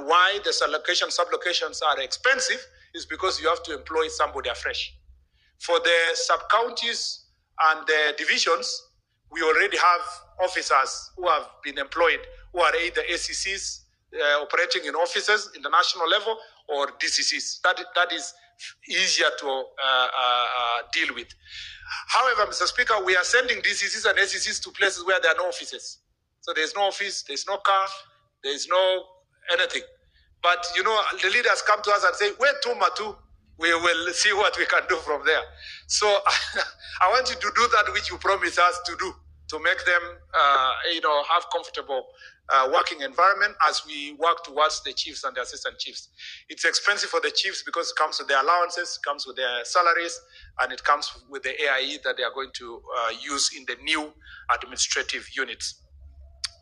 why the sub-locations are expensive is because you have to employ somebody afresh. For the sub-counties and the divisions, we already have officers who have been employed, who are either ACCs operating in offices, international level, or DCCs. That is easier to deal with. However, Mr. Speaker, we are sending DCCs and ACCs to places where there are no offices. So there's no office, there's no car, there's no anything. But, you know, the leaders come to us and say, where to, Matu? We will see what we can do from there. So I want you to do that which you promised us to do, to make them, have comfortable working environment as we work towards the chiefs and the assistant chiefs. It's expensive for the chiefs because it comes with their allowances, it comes with their salaries, and it comes with the AIE that they are going to use in the new administrative units.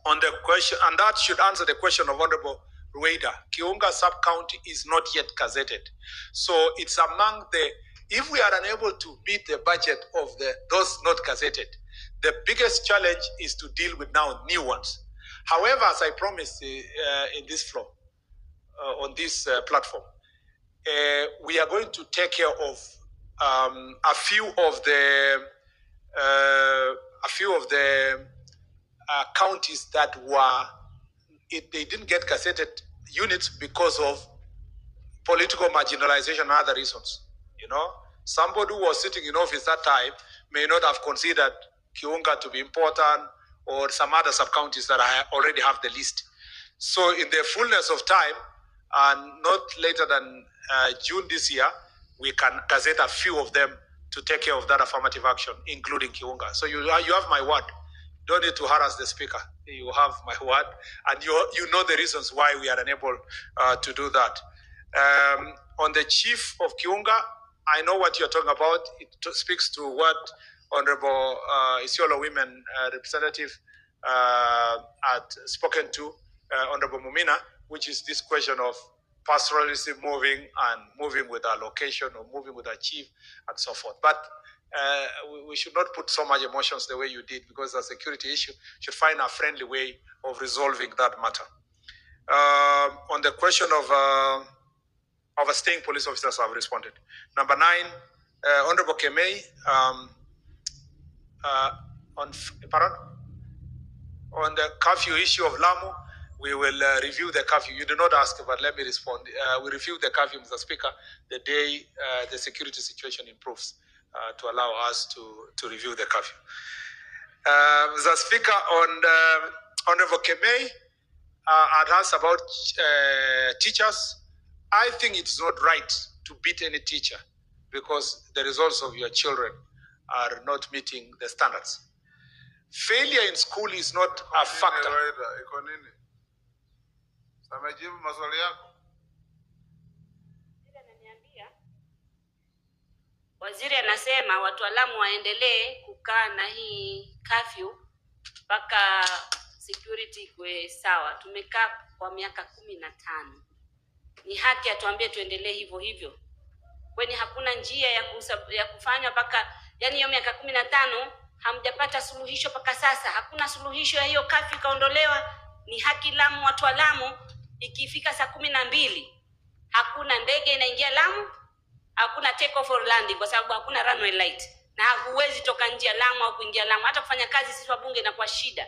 On the question, and that should answer the question of Honorable Rueda. Kiunga sub-county is not yet gazetted. So it's among the, if we are unable to beat the budget of those not gazetted, the biggest challenge is to deal with now new ones. However, as I promised in this floor, on this platform, we are going to take care of a few of the counties that were, they didn't get gazetted units because of political marginalization and other reasons. You know, somebody who was sitting in office that time may not have considered Kiunga to be important, or some other sub-counties that already have the list. So in the fullness of time, and not later than June this year, we can gazette a few of them to take care of that affirmative action, including Kiunga. So you have my word. Don't need to harass the speaker. You have my word, and you know the reasons why we are unable to do that. On the chief of Kiunga, I know what you're talking about. It speaks to what Honorable Isiolo Women Representative had spoken to Honorable Mumina, which is this question of pastoralism moving with our location or moving with our chief and so forth. But we should not put so much emotions the way you did, because a security issue should find a friendly way of resolving that matter. On the question of staying police officers, I've responded. Number 9, Honorable Kemei, on the curfew issue of Lamu, we will review the curfew. You do not ask, but let me respond. We review the curfew, Mr. Speaker, the day the security situation improves, to allow us to review the curfew. Mr. Speaker, on Honorable Kemei, I'd asked about teachers. I think it's not right to beat any teacher because the results of your children are not meeting the standards. Failure in school is not a factor. Waziri anasema wataalamu waendelee kukaa na hii curfew mpaka security kwe sawa. Tumekaa kwa miaka 15. Ni haki atuambie tuendelee hivyo hivyo. Kwani hakuna njia ya kufanya mpaka, yani hiyo miaka 15 hamjapata suluhisho mpaka sasa. Hakuna suluhisho ya hiyo curfew kaondolewa. Ni haki Lamu, watu wa Lamu, ikifika saa 12 hakuna ndege inaingia Lamu, hakuna take off or landing kwa sababu hakuna runway light. Na huwezi toka nje ya Lamu au kuingia Lamu. Hata kufanya kazi sisi wabunge na kwa shida.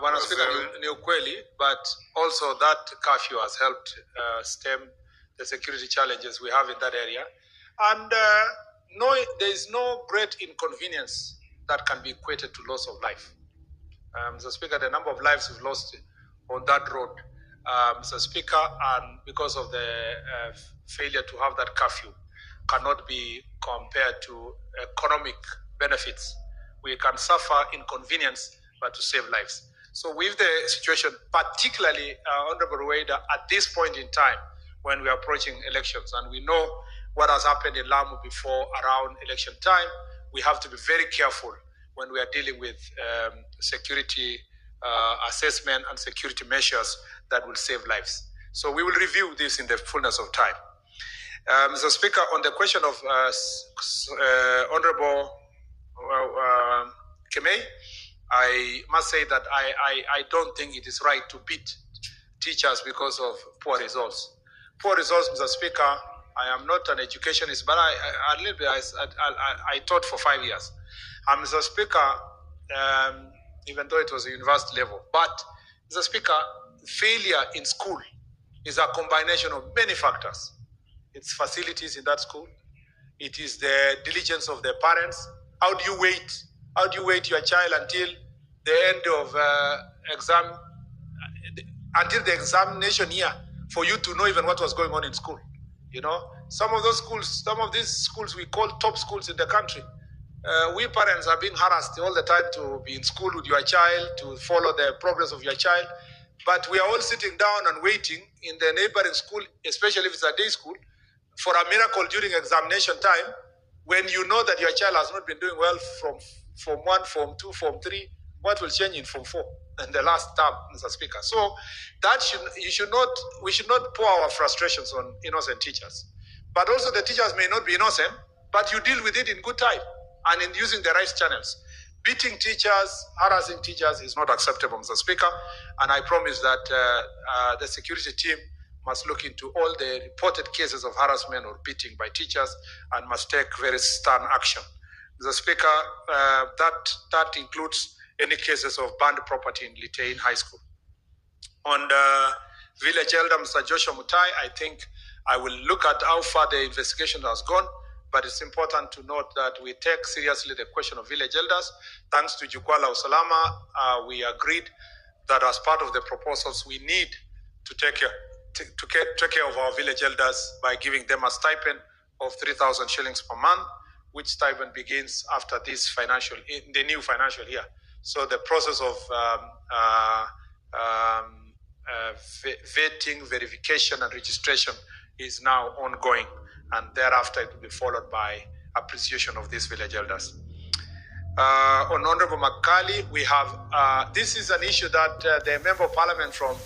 Bwana Speaker, ni ukweli, but also that curfew has helped stem the security challenges we have in that area. And there is no great inconvenience that can be equated to loss of life. Mr. Speaker, the number of lives we've lost on that road, Mr. Speaker, and because of the failure to have that curfew, cannot be compared to economic benefits. We can suffer inconvenience, but to save lives. So with the situation, particularly Honorable Rueda, at this point in time, when we are approaching elections, and we know what has happened in Lamu before around election time, we have to be very careful when we are dealing with security assessment and security measures that will save lives. So we will review this in the fullness of time. Mr. Speaker, on the question of Honorable Kemei, I must say that I don't think it is right to beat teachers because of poor results. Poor results, Mr. Speaker. I am not an educationist, but I taught for 5 years. And Mr. Speaker, even though it was a university level, but Mr. Speaker, failure in school is a combination of many factors. It's facilities in that school. It is the diligence of the parents. How do you wait? How do you wait your child until the end of until the examination year for you to know even what was going on in school? You know, some of those schools, some of these schools we call top schools in the country, we parents are being harassed all the time to be in school with your child, to follow the progress of your child. But we are all sitting down and waiting in the neighboring school, especially if it's a day school, for a miracle during examination time, when you know that your child has not been doing well from Form 1, Form 2, Form 3, what will change in Form 4 and the last term, Mr. Speaker? So that we should not pour our frustrations on innocent teachers. But also the teachers may not be innocent, but you deal with it in good time and in using the right channels. Beating teachers, harassing teachers is not acceptable, Mr. Speaker. And I promise that the security team must look into all the reported cases of harassment or beating by teachers and must take very stern action. Mr. Speaker, that includes any cases of banned property in Litein High School. On the village elder, Mr. Joshua Mutai, I think I will look at how far the investigation has gone, but it's important to note that we take seriously the question of village elders. Thanks to Jukwaa Usalama, we agreed that as part of the proposals, we need to take care of our village elders by giving them a stipend of 3,000 shillings per month, which stipend begins after in the new financial year. So the process of vetting, verification, and registration is now ongoing, and thereafter it will be followed by appreciation of these village elders. On Honorable Makali, we have this is an issue that the Member of Parliament from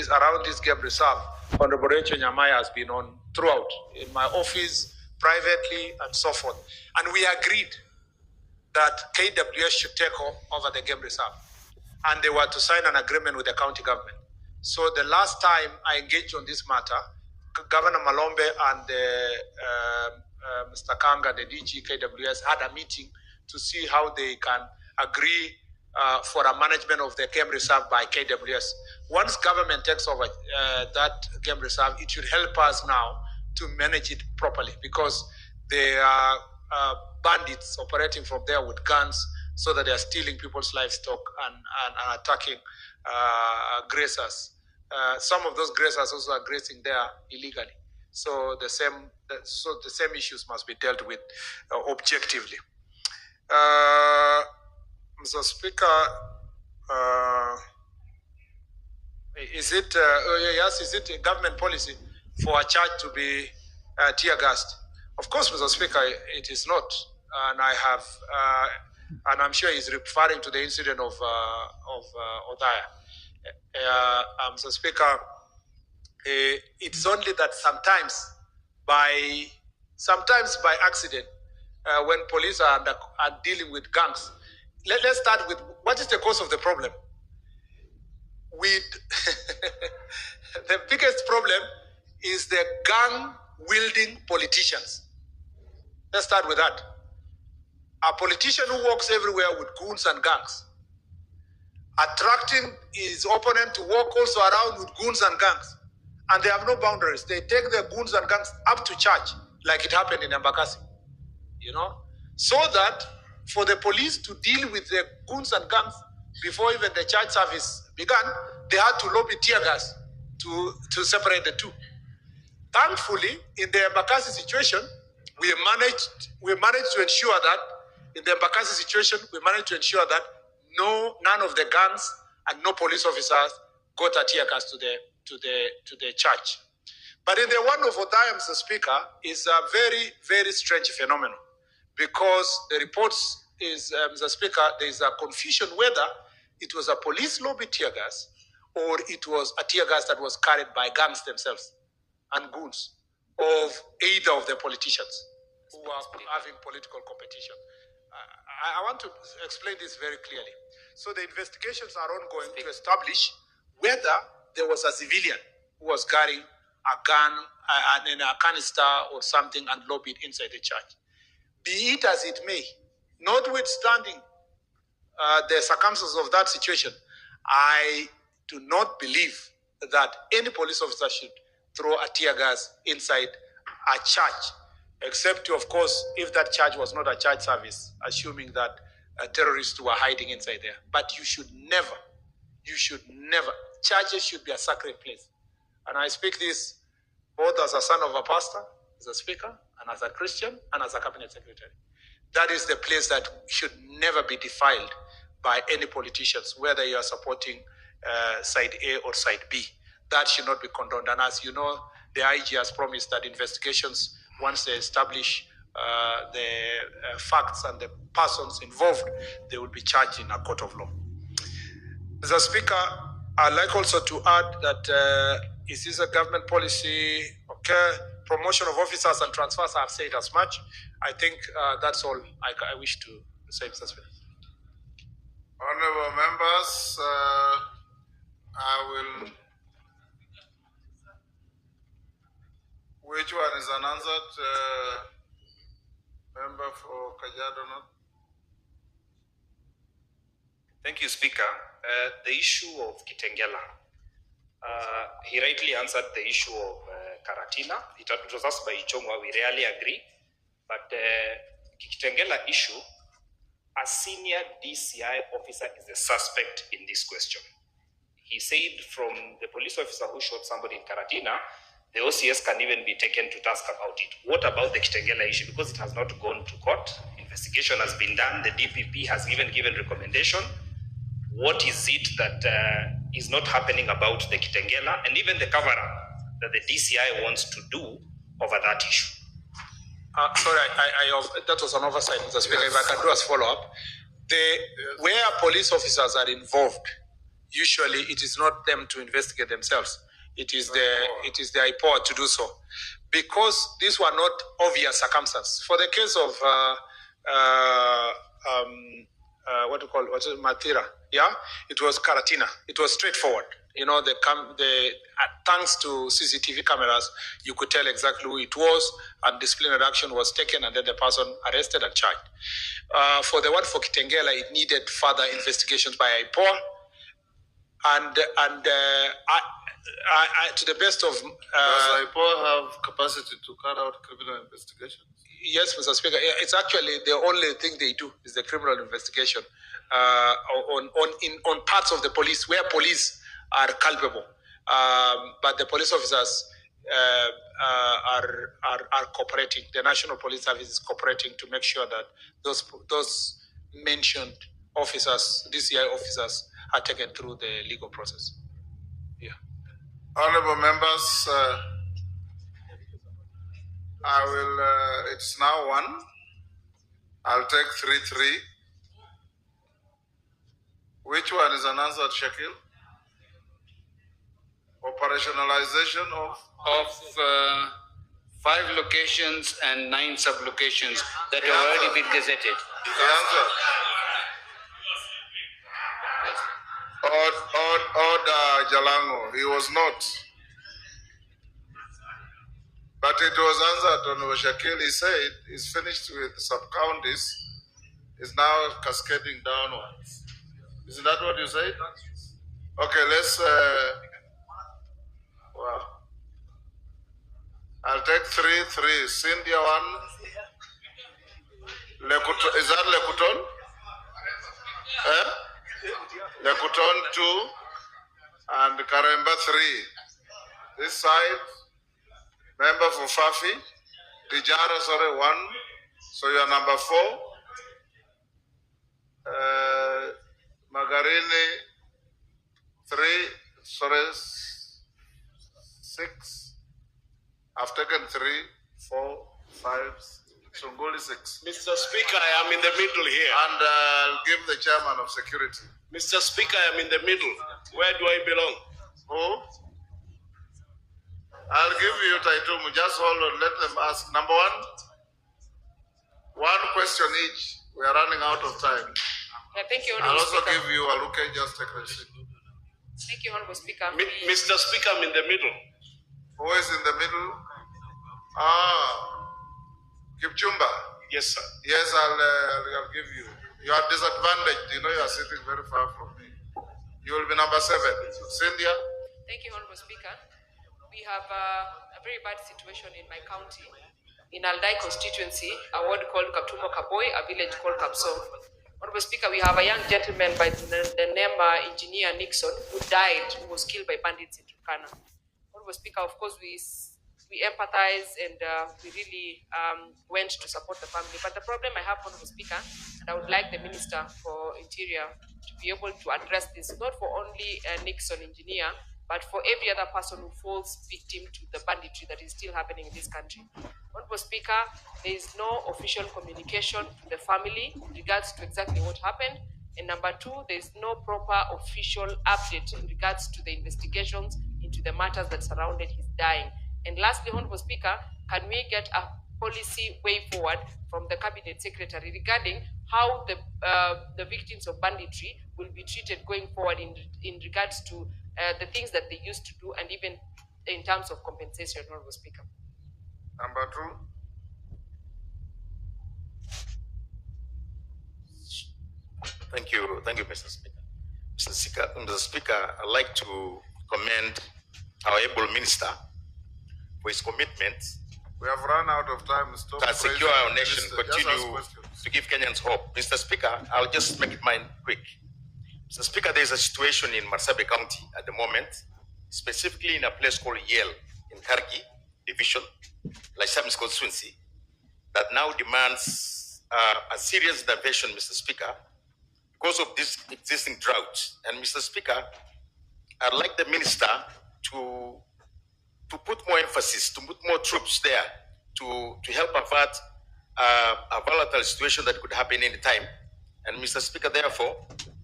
around this game reserve, Honorable Rachel Nyamaya, has been on throughout in my office, privately, and so forth. And we agreed that KWS should take over the game reserve, and they were to sign an agreement with the county government. So the last time I engaged on this matter, Governor Malombe and Mr. Kanga, the DG KWS, had a meeting to see how they can agree for a management of the game reserve by KWS. Once government takes over that game reserve, it should help us now to manage it properly, because there are bandits operating from there with guns, so that they are stealing people's livestock and attacking grazers. Some of those grazers also are grazing there illegally. So the same issues must be dealt with objectively. Mr. Speaker, is it a government policy for a church to be tear gassed? Of course, Mr. Speaker, it is not, and I have, and I'm sure he's referring to the incident of Othaya. Mr. Speaker, it's only that sometimes by accident, when police are dealing with gangs. Let's start with what is the cause of the problem. The biggest problem is the gang-wielding politicians. Let's start with that. A politician who walks everywhere with goons and gangs, attracting his opponent to walk also around with goons and gangs. And they have no boundaries. They take their goons and gangs up to church, like it happened in Embakasi. So that for the police to deal with the goons and gangs before even the church service began, they had to lobby tear gas to separate the two. Thankfully, in the Embakasi situation, we managed to ensure that in the Embakasi situation, we managed to ensure that none of the gangs and no police officers got a tear gas to the church. But in the one of Othaya, Mr. Speaker, is a very, very strange phenomenon, because the reports is, Mr. Speaker, there is a confusion whether it was a police lobby tear gas or it was a tear gas that was carried by gangs themselves and goons of either of the politicians who are having political competition. I want to explain this very clearly. So the investigations are ongoing to establish whether there was a civilian who was carrying a gun and a canister or something and lobbed it inside the church. Be it as it may, notwithstanding the circumstances of that situation, I do not believe that any police officer should throw a tear gas inside a church, except, of course, if that church was not a church service, assuming that terrorists were hiding inside there. But you should never, churches should be a sacred place. And I speak this both as a son of a pastor, as a speaker, and as a Christian, and as a cabinet secretary. That is the place that should never be defiled by any politicians, whether you are supporting side A or side B. That should not be condoned. And as you know, the IG has promised that investigations, once they establish the facts and the persons involved, they will be charged in a court of law. As a speaker, I'd like also to add that is this a government policy? Okay, promotion of officers and transfers, I've said as much. I think that's all I wish to say, Mr. Speaker. Honorable members, I will. Which one is unanswered? Member for Kajiado North. Thank you, Speaker. The issue of Kitengela, he rightly answered the issue of Karatina. It was asked by Ichongwa, we rarely agree. But Kitengela issue, a senior DCI officer is a suspect in this question. He said from the police officer who shot somebody in Karatina, the OCS can even be taken to task about it. What about the Kitengela issue? Because it has not gone to court. Investigation has been done. The DPP has even given recommendation. What is it that is not happening about the Kitengela and even the cover-up that the DCI wants to do over that issue? Sorry, that was an oversight, Mr. Speaker. Yes. If I can do as follow-up. Where police officers are involved, usually it is not them to investigate themselves. It is the IPOA to do so. Because these were not obvious circumstances. For the case of Mathira, yeah, it was Karatina. It was straightforward. You know, thanks to CCTV cameras, you could tell exactly who it was, and disciplinary action was taken, and then the person arrested and charged. For the one for Kitengela, it needed further investigations by IPOA, and to the best of... Does IPOA have capacity to carry out criminal investigations? Yes, Mr. Speaker. It's actually the only thing they do is the criminal investigation on parts of the police where police are culpable. But the police officers are cooperating. The National Police Service is cooperating to make sure that those mentioned officers, DCI officers, are taken through the legal process. Yeah. Honorable members, I will, it's now 1. I'll take 3-3. Which one is unanswered, Shakil? Operationalization of 5 locations and 9 sub-locations that have already been gazetted. The answer. Order Jalango, he was not. But it was answered on Shakil. He said he's finished with sub-counties, is now cascading downwards. Isn't that what you said? Okay, let's... wow. I'll take 3-3. Cynthia 1. Is that Lekuton? Lekuton 2. And Karemba 3. This side, member for Fafi. Tijara, sorry, 1. So you're number 4. Magarini 3. Sorry, 6. I've taken 3, 4, 5. Sunguli 6. Mr. Speaker, I am in the middle here. And I'll give the chairman of security. Mr. Speaker, I am in the middle. Where do I belong? Who? I'll give you Taitumu. Just hold on. Let them ask. Number 1. 1 question each. We are running out of time. Yeah, thank you, I'll Honorable also Speaker. give you a look at just take a seat. Thank you, Honorable Speaker. Mr. Speaker, I'm in the middle. Who is in the middle? Ah, Kipchumba. Yes, sir. Yes, I'll give you. You are disadvantaged. You know you are sitting very far from me. You will be number 7. Cynthia? Thank you, Honorable Speaker. We have a very bad situation in my county. In Aldai constituency, a ward called Kipchumba, a village called Kapso. Honorable Speaker, we have a young gentleman by the name Engineer Nixon who died, who was killed by bandits in Turkana. Honorable Speaker, of course, we empathize and we really went to support the family. But the problem I have, Honorable Speaker, and I would like the Minister for Interior to be able to address this, not for only Nixon Engineer, but for every other person who falls victim to the banditry that is still happening in this country. Honorable Speaker, there is no official communication to the family in regards to exactly what happened. And number 2, there is no proper official update in regards to the investigations into the matters that surrounded his dying. And lastly, Honorable Speaker, can we get a policy way forward from the Cabinet Secretary regarding how the victims of banditry will be treated going forward in regards to the things that they used to do and even in terms of compensation, Honorable Speaker. Number 2. Thank you, Mr. Speaker. Mr. Speaker, I'd like to commend our able minister for his commitment We have run out of time. Stop to secure our nation, Minister. continue to give Kenyans hope. Mr. Speaker, I'll just make it mine quick. Mr. Speaker, there is a situation in Marsabit County at the moment, specifically in a place called Yale in Kargi Division, Laisham's constituency, that now demands a serious intervention, Mr. Speaker, because of this existing drought. And Mr. Speaker, I'd like the minister to put more emphasis, to put more troops there to help avert a volatile situation that could happen any time. And Mr. Speaker, therefore,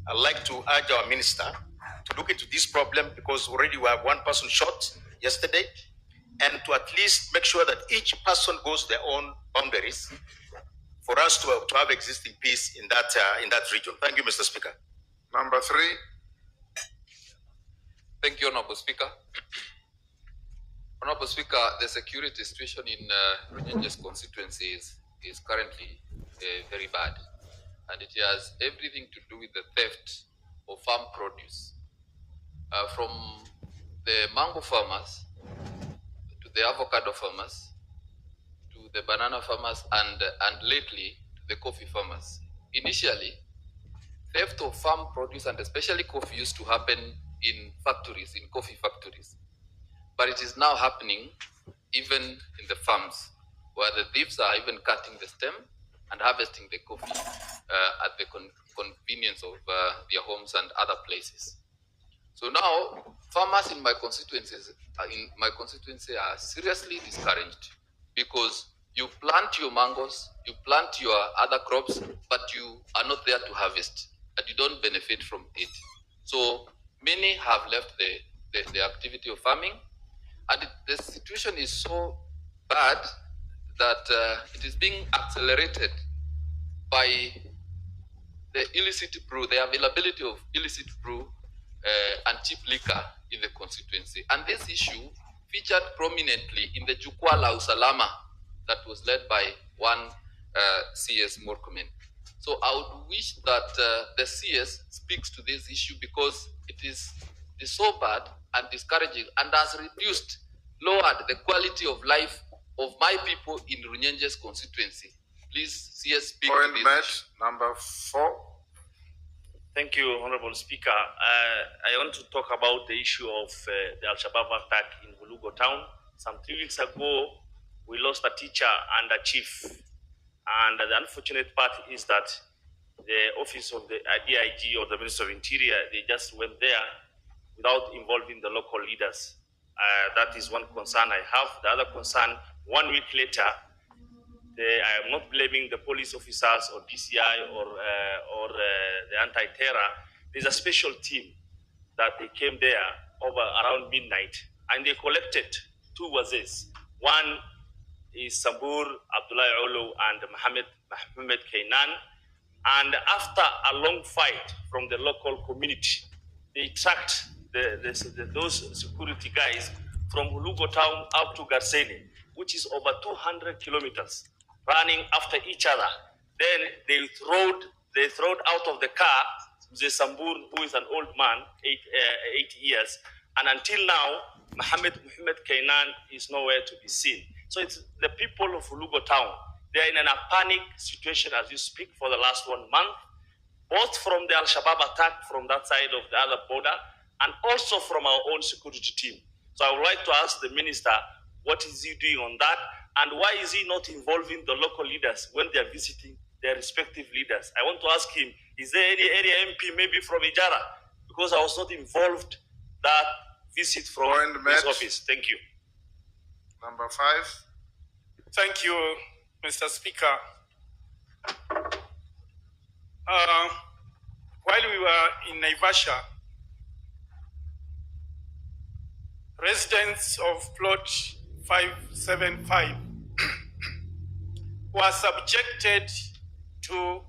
I'd like to urge our minister to look into this problem because already we have one person shot yesterday, and to at least make sure that each person goes their own boundaries for us to have existing peace in that region. Thank you, Mr. Speaker. Number 3. Thank you, Honorable Speaker. Honorable Speaker, the security situation in Runyenjes constituency is currently very bad, and it has everything to do with the theft of farm produce. From the mango farmers to the avocado farmers to the banana farmers and lately to the coffee farmers. Initially, theft of farm produce and especially coffee used to happen in factories, in coffee factories. But it is now happening even in the farms, where the thieves are even cutting the stem and harvesting the coffee at the convenience of their homes and other places. So now, farmers in my constituency are seriously discouraged because you plant your mangoes, you plant your other crops, but you are not there to harvest and you don't benefit from it. So many have left the activity of farming, and the situation is so bad that it is being accelerated by the illicit brew, the availability of illicit brew and cheap liquor in the constituency. And this issue featured prominently in the Jukwaa la Usalama that was led by one CS Murkomen. So I would wish that the CS speaks to this issue because it is so bad and discouraging and has lowered the quality of life of my people in Runyenjes constituency. Please, CS, speak to this issue. Number 4. Thank you, Honorable Speaker. I want to talk about the issue of the Al-Shabaab attack in Bulugo town. Some 3 weeks ago, we lost a teacher and a chief. And the unfortunate part is that the office of the DIG or the Minister of Interior, they just went there without involving the local leaders. That is one concern I have. The other concern, 1 week later, I am not blaming the police officers or DCI or the anti-terror. There's a special team that they came there around midnight and they collected 2 wazis. One is Sambur Abdullah Olo and Mohammed Kainan, And after a long fight from the local community, they tracked those security guys from Hulugo town up to Garseni, which is over 200 kilometers, running after each other. Then they throwed out of the car the Sambur, who is an old man, 80 years. And until now, Mohammed Kainan is nowhere to be seen. So it's the people of Hulugo town. They're in a panic situation as you speak for the last 1 month, both from the Al-Shabaab attack from that side of the other border, and also from our own security team. So I would like to ask the minister, what is he doing on that? And why is he not involving the local leaders when they're visiting their respective leaders? I want to ask him, is there any area MP maybe from Ijara? Because I was not involved that visit from his office. Thank you. Number 5. Thank you, Mr. Speaker. While we were in Naivasha, residents of plot 575 were subjected to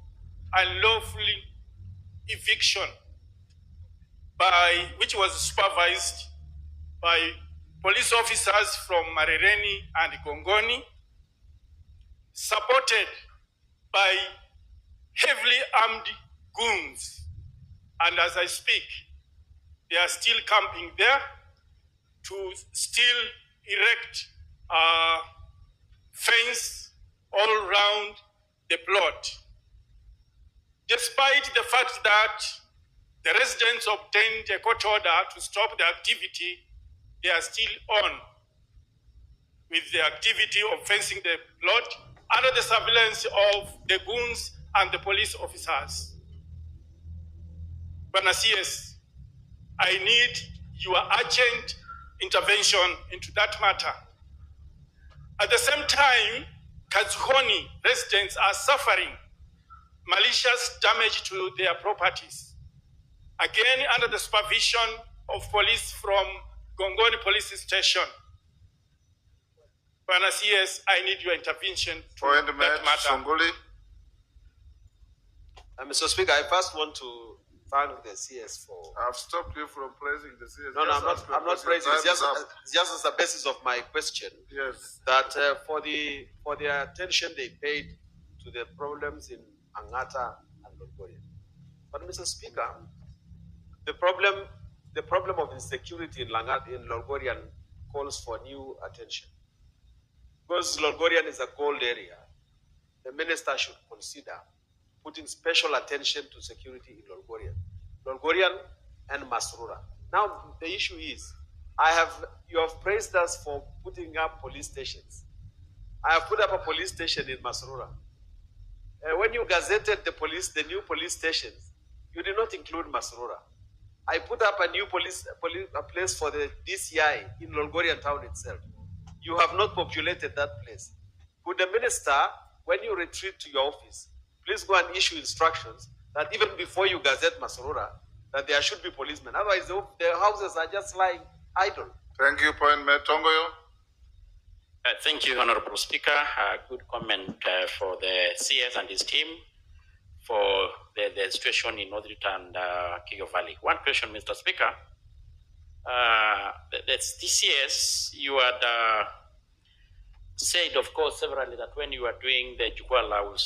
unlawful eviction which was supervised by police officers from Marereni and Gongoni, supported by heavily armed goons. And as I speak, they are still camping there to still erect a fence all around the plot. Despite the fact that the residents obtained a court order to stop the activity, they are still on with the activity of fencing the plot under the surveillance of the goons and the police officers. Bwana CS, I need your urgent intervention into that matter. At the same time, Kazuhoni residents are suffering malicious damage to their properties. Again, under the supervision of police from Gongoni Police Station. Bwana CS, I need your intervention to that matter. Songoli. Mr. Speaker, I first want to thank the CS for... I've stopped you from praising the CS. No, I'm not praising. It's just as the basis of my question. Yes. That for the attention they paid to the problems in Angata and Lolgoria. But Mr. Speaker, the problem of insecurity in Lolgorian calls for new attention. Because Lolgorian is a cold area, the minister should consider putting special attention to security in Lolgorian and Masrura. Now the issue is, you have praised us for putting up police stations. I have put up a police station in Masrura. When you gazetted the new police stations, you did not include Masrura. I put up a new a place for the DCI in Lolgorian town itself. You have not populated that place. Could the minister, when you retreat to your office, please go and issue instructions that even before you gazette Masrura, that there should be policemen. Otherwise, the houses are just lying idle. Thank you, Point Mayor Tongoyo. Thank you, Honorable Speaker. Good comment for the CS and his team for the situation in North and Kigo Valley. One question, Mr. Speaker. The CS, you had said, of course, severally that when you were doing the Jukwala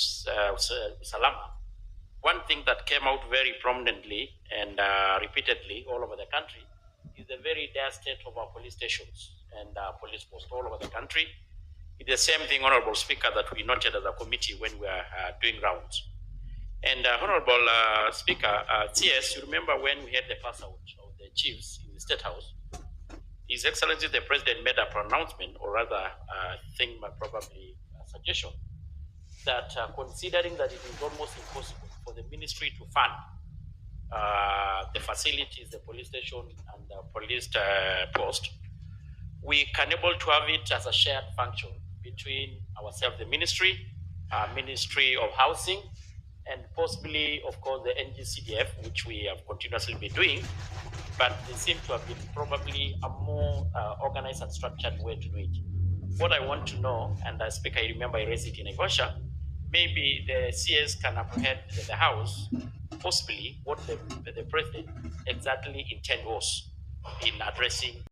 Salama, one thing that came out very prominently and repeatedly all over the country is the very dire state of our police stations and police posts all over the country. It's the same thing, Honorable Speaker, that we noted as a committee when we were doing rounds. And Honorable Speaker, CS, you remember when we had the pass out of the chiefs in the State House, His Excellency the President made a pronouncement, or rather, I think probably a suggestion, that considering that it is almost impossible for the ministry to fund the facilities, the police station and the police post, we can able to have it as a shared function between ourselves, the ministry, Ministry of Housing, and possibly, of course, the NGCDF, which we have continuously been doing, but they seem to have been probably a more organized and structured way to do it. What I want to know, and Speaker, I remember I raised it in Naivasha, maybe the CS can apprehend the House, possibly what the President exactly intend was in addressing